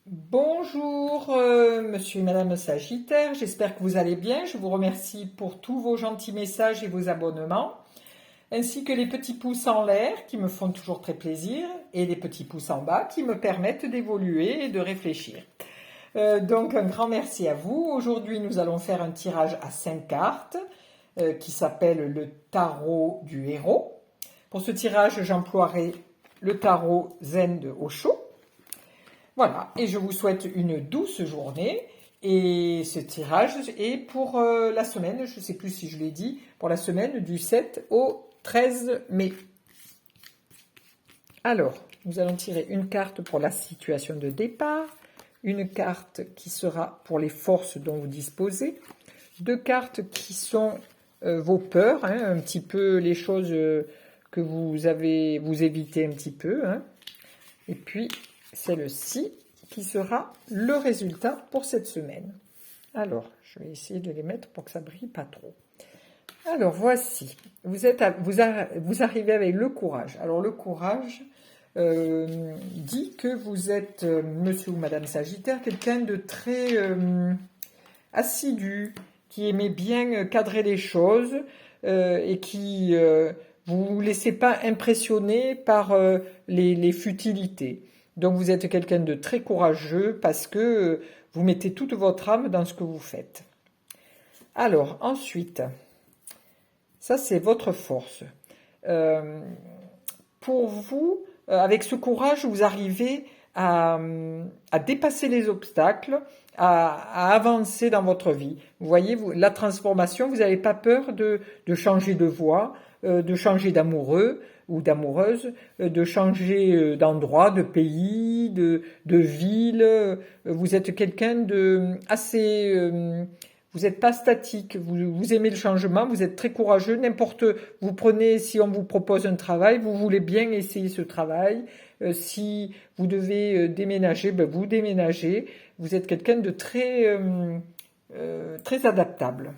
Bonjour, monsieur et madame Sagittaire, j'espère que vous allez bien. Je vous remercie pour tous vos gentils messages et vos abonnements, ainsi que les petits pouces en l'air qui me font toujours très plaisir, et les petits pouces en bas qui me permettent d'évoluer et de réfléchir. Donc un grand merci à vous. Aujourd'hui, nous allons faire un tirage à 5 cartes qui s'appelle le tarot du héros. Pour ce tirage, j'emploierai le tarot Zen de Osho. Voilà, et je vous souhaite une douce journée. Et ce tirage est pour la semaine, je ne sais plus si je l'ai dit, pour la semaine du 7 au 13 mai. Alors, nous allons tirer une carte pour la situation de départ, une carte qui sera pour les forces dont vous disposez, deux cartes qui sont vos peurs, un petit peu les choses que vous évitez un petit peu, et puis celle-ci qui sera le résultat pour cette semaine. Alors, je vais essayer de les mettre pour que ça brille pas trop. Alors, voici. Vous arrivez avec le courage. Alors, le courage dit que vous êtes, monsieur ou madame Sagittaire, quelqu'un de très assidu, qui aimait bien cadrer les choses et qui vous ne laissez pas impressionner par les futilités. Donc vous êtes quelqu'un de très courageux parce que vous mettez toute votre âme dans ce que vous faites. Alors ensuite, ça c'est votre force. Pour vous, avec ce courage, vous arrivez à dépasser les obstacles, à avancer dans votre vie. Vous voyez, la transformation, vous n'avez pas peur de changer de voie, de changer d'amoureux ou d'amoureuse, de changer d'endroit, de pays, de ville. Vous êtes quelqu'un de assez... vous n'êtes pas statique, vous aimez le changement, vous êtes très courageux. Vous prenez, si on vous propose un travail, vous voulez bien essayer ce travail. Si vous devez déménager, vous déménagez. Vous êtes quelqu'un de très adaptable.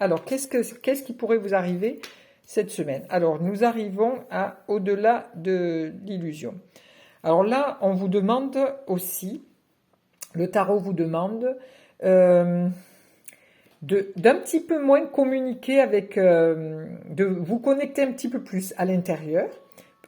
Alors, qu'est-ce qui pourrait vous arriver cette semaine? Alors, nous arrivons à au-delà de l'illusion. Alors là, on vous demande aussi, le tarot vous demande d'un petit peu moins communiquer avec, de vous connecter un petit peu plus à l'intérieur,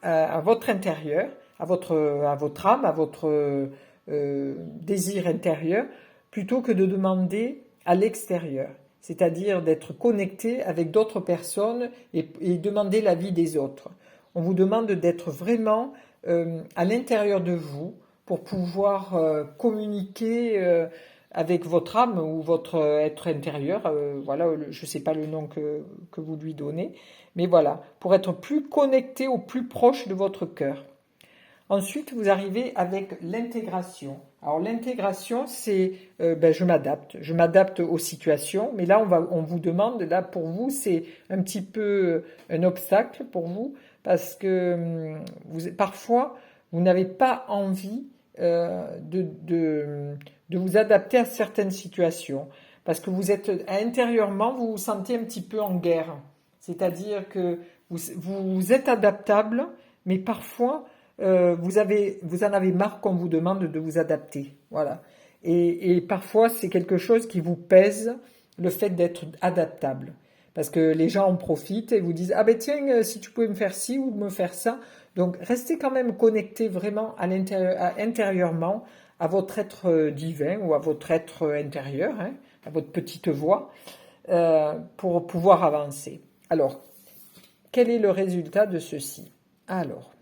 à votre intérieur, à votre âme, à votre désir intérieur, plutôt que de demander à l'extérieur. C'est-à-dire d'être connecté avec d'autres personnes et demander l'avis des autres. On vous demande d'être vraiment à l'intérieur de vous pour pouvoir communiquer avec votre âme ou votre être intérieur. Voilà, je ne sais pas le nom que vous lui donnez, mais voilà, pour être plus connecté au plus proche de votre cœur. Ensuite, vous arrivez avec l'intégration. Alors l'intégration, c'est je m'adapte aux situations, mais là on vous demande, là pour vous c'est un petit peu un obstacle pour vous, parce que parfois vous n'avez pas envie de vous adapter à certaines situations, parce que vous êtes intérieurement, vous vous sentez un petit peu en guerre, c'est-à-dire que vous êtes adaptable, mais parfois vous en avez marre qu'on vous demande de vous adapter. Voilà. Et parfois, c'est quelque chose qui vous pèse, le fait d'être adaptable. Parce que les gens en profitent et vous disent « Ah ben tiens, si tu pouvais me faire ci ou me faire ça ». Donc, restez quand même connecté vraiment intérieurement à votre être divin ou à votre être intérieur, à votre petite voix, pour pouvoir avancer. Alors, quel est le résultat de ceci? Alors,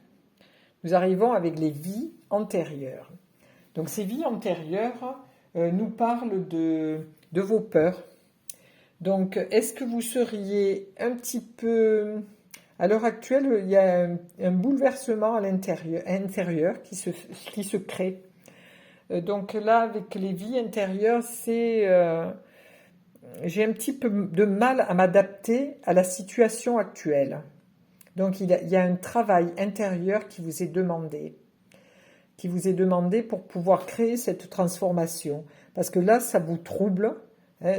nous arrivons avec les vies antérieures. Donc ces vies antérieures nous parlent de vos peurs. Donc est-ce que vous seriez un petit peu... À l'heure actuelle, il y a un bouleversement à intérieur qui se crée. Donc là, avec les vies intérieures, j'ai un petit peu de mal à m'adapter à la situation actuelle. Donc il y a un travail intérieur qui vous est demandé pour pouvoir créer cette transformation. Parce que là, ça vous trouble,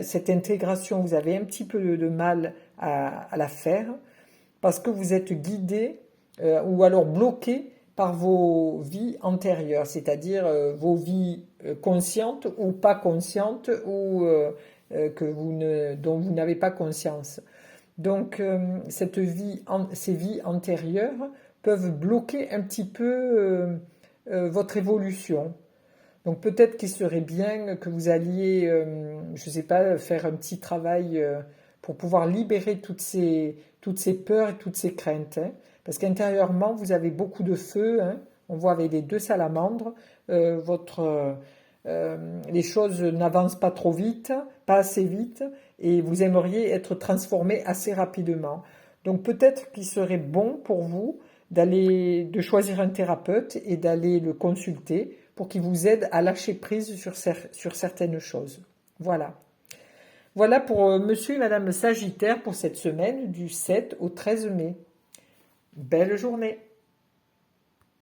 cette intégration, vous avez un petit peu de mal à la faire, parce que vous êtes guidé ou alors bloqué par vos vies antérieures, c'est-à-dire vos vies conscientes ou pas conscientes ou dont vous n'avez pas conscience. Donc, ces vies antérieures peuvent bloquer un petit peu votre évolution. Donc, peut-être qu'il serait bien que vous alliez, je ne sais pas, faire un petit travail pour pouvoir libérer toutes ces peurs et toutes ces craintes, hein. Parce qu'intérieurement, vous avez beaucoup de feu, hein. On voit avec les deux salamandres, les choses n'avancent pas trop vite, pas assez vite, et vous aimeriez être transformé assez rapidement. Donc peut-être qu'il serait bon pour vous de choisir un thérapeute et d'aller le consulter pour qu'il vous aide à lâcher prise sur certaines choses. Voilà. Voilà pour monsieur et madame Sagittaire pour cette semaine du 7 au 13 mai. Belle journée!